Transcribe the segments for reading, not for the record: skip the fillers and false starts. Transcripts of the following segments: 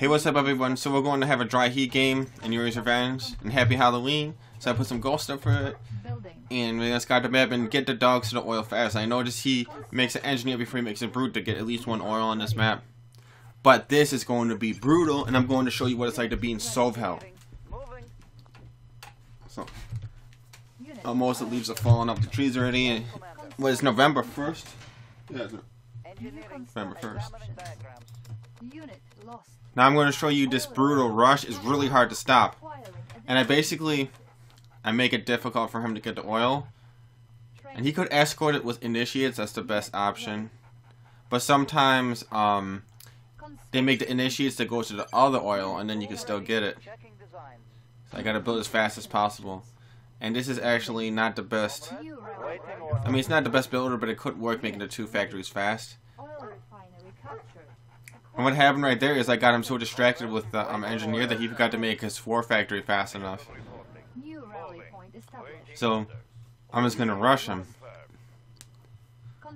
Hey, what's up everyone? So we're going to have a dry heat game in Yuri's Revenge, and happy Halloween. So I put some ghost stuff for it. And we're gonna start the map and get the dogs to the oil fast. I noticed he makes an engineer before he makes a brute to get at least one oil on this map. But this is going to be brutal, and I'm going to show you what it's like to be in Sov Hell. So, most of the leaves are falling off the trees already. And, well, it's November 1st. Yeah, it's November 1st. Now I'm going to show you this brutal rush. It's really hard to stop. And I make it difficult for him to get the oil. And he could escort it with initiates, that's the best option. But sometimes they make the initiates that go to the other oil and then you can still get it. So I gotta build as fast as possible. And this is actually not the best. I mean, it's not the best builder, but it could work making the two factories fast. And what happened right there is I got him so distracted with the engineer that he forgot to make his 4 factory fast enough. So I'm just gonna rush him.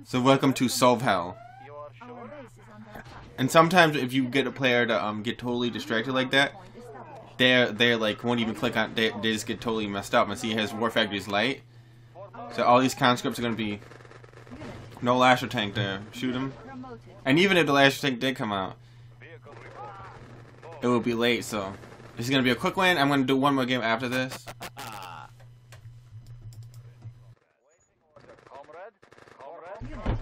So welcome to Sov Hell. And sometimes if you get a player to get totally distracted like that, they're like won't even click on. They just get totally messed up. And see, his war factory's light. So all these conscripts are gonna be no lasher tank to shoot him. And even if the lasher tank did come out, it would be late. So this is gonna be a quick win. I'm gonna do one more game after this.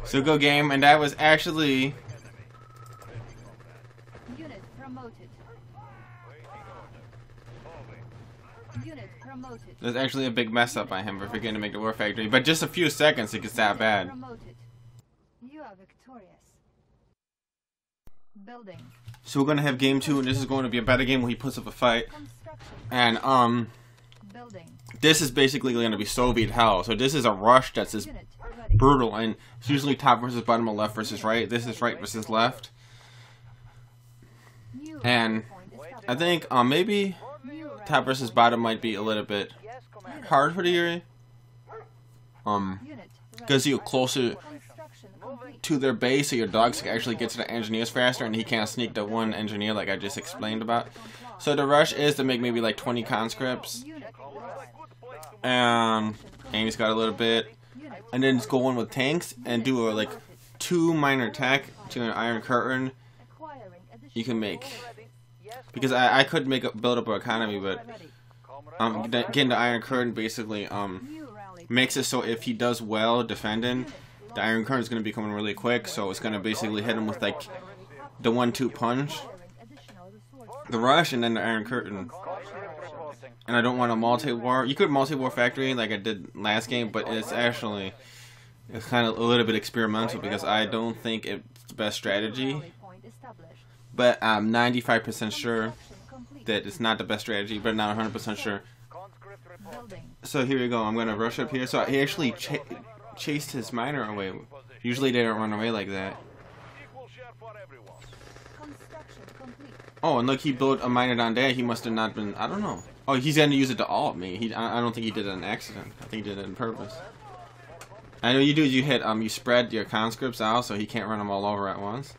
So go game, and that was actually there's actually a big mess up by him for forgetting to make the war factory, but just a few seconds it gets that bad. So we're gonna have game 2, and this is going to be a better game where he puts up a fight. And this is basically going to be Soviet hell. So this is a rush that's just brutal, and it's usually top versus bottom or left versus right. This is right versus left. And I think maybe top versus bottom might be a little bit hard for the Yuri. Because you're closer to their base, so your dogs can actually get to the engineers faster, and he can't sneak the one engineer like I just explained about. So the rush is to make maybe like 20 conscripts. And he's got a little bit. And then just go in with tanks and do like 2 minor attack to an iron curtain. You can make, because I could build up an economy, but getting the iron curtain basically makes it so if he does well defending, the iron curtain is going to be coming really quick. So it's going to basically hit him with like the 1-2 punch, the rush, and then the iron curtain. And I don't want a multi-war. You could multi-war factory like I did last game, but it's kind of a little bit experimental because I don't think it's the best strategy. But I'm 95% sure that it's not the best strategy, but not 100% sure. So here we go. I'm gonna rush up here. So he actually chased his miner away. Usually they don't run away like that. Oh, and look, he built a miner down there. He must have not been. I don't know. Oh, he's gonna use it to alt me. I don't think he did it on accident. I think he did it on purpose. I know you do is you spread your conscripts out so he can't run them all over at once.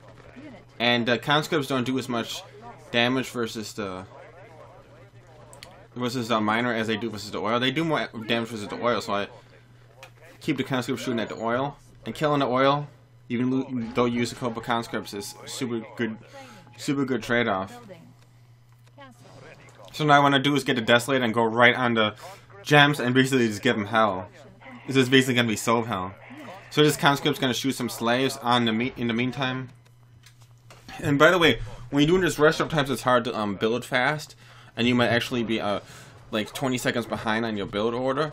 And the conscripts don't do as much damage versus the miner as they do versus the oil. They do more damage versus the oil, so I keep the conscripts shooting at the oil. And killing the oil, even though you use a couple conscripts, is super good trade-off. So now what I want to do is get the Desolate and go right on the gems and basically just give them hell. This is basically going to be Sov Hell. So this conscript's going to shoot some slaves in the meantime. And by the way, when you're doing this rush, sometimes it's hard to build fast. And you might actually be like 20 seconds behind on your build order.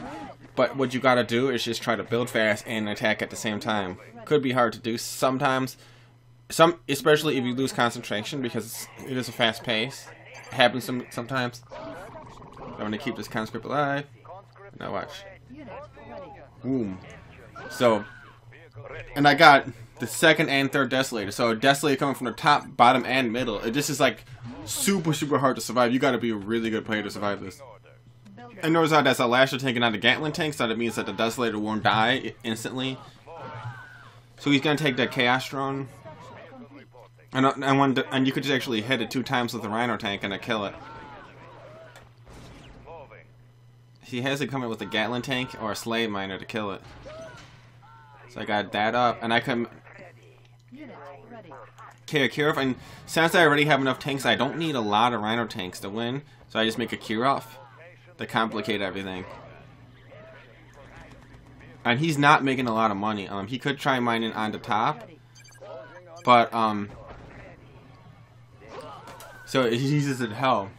But what you got to do is just try to build fast and attack at the same time. Could be hard to do sometimes. Especially if you lose concentration because it is a fast pace. It happens sometimes. I'm going to keep this conscript alive. Now watch. Boom. So, and I got the 2nd and 3rd Desolator. So Desolator coming from the top, bottom, and middle. This is like super hard to survive. You got to be a really good player to survive this. And notice how that's a lasher taking out the Gatling tank, so that means that the Desolator won't die instantly. So he's going to take that Chaos Drone. And you could just actually hit it 2 times with the Rhino tank and kill it. He has to come in with a Gatling tank or a slave miner to kill it. So I got that up, and I can okay, a Kirov, and since I already have enough tanks, I don't need a lot of Rhino tanks to win. So I just make a Kirov to complicate everything. And he's not making a lot of money. He could try mining on the top, but so he uses it hell.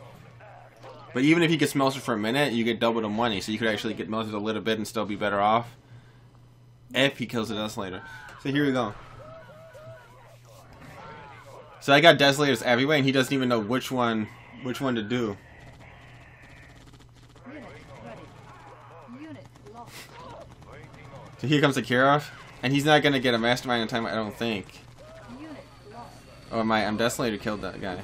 But even if he gets melted for a minute, you get double the money. So you could actually get melted a little bit and still be better off if he kills the Desolator. So here we go. So I got Desolators everywhere, and he doesn't even know which one to do. So here comes the Kirov, and he's not gonna get a Mastermind in time, I don't think. Oh my, Desolator killed that guy.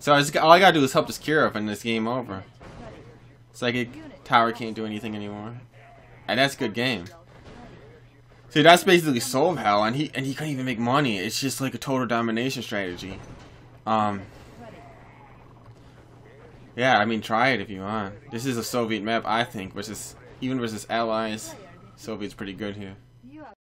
So all I gotta do is help this Kirov, and this game over. Psychic Tower can't do anything anymore, and that's a good game. See, that's basically Sov Hell, and he couldn't even make money. It's just like a total domination strategy. Yeah, I mean, try it if you want. This is a Soviet map, I think, versus even versus allies. Soviet's pretty good here.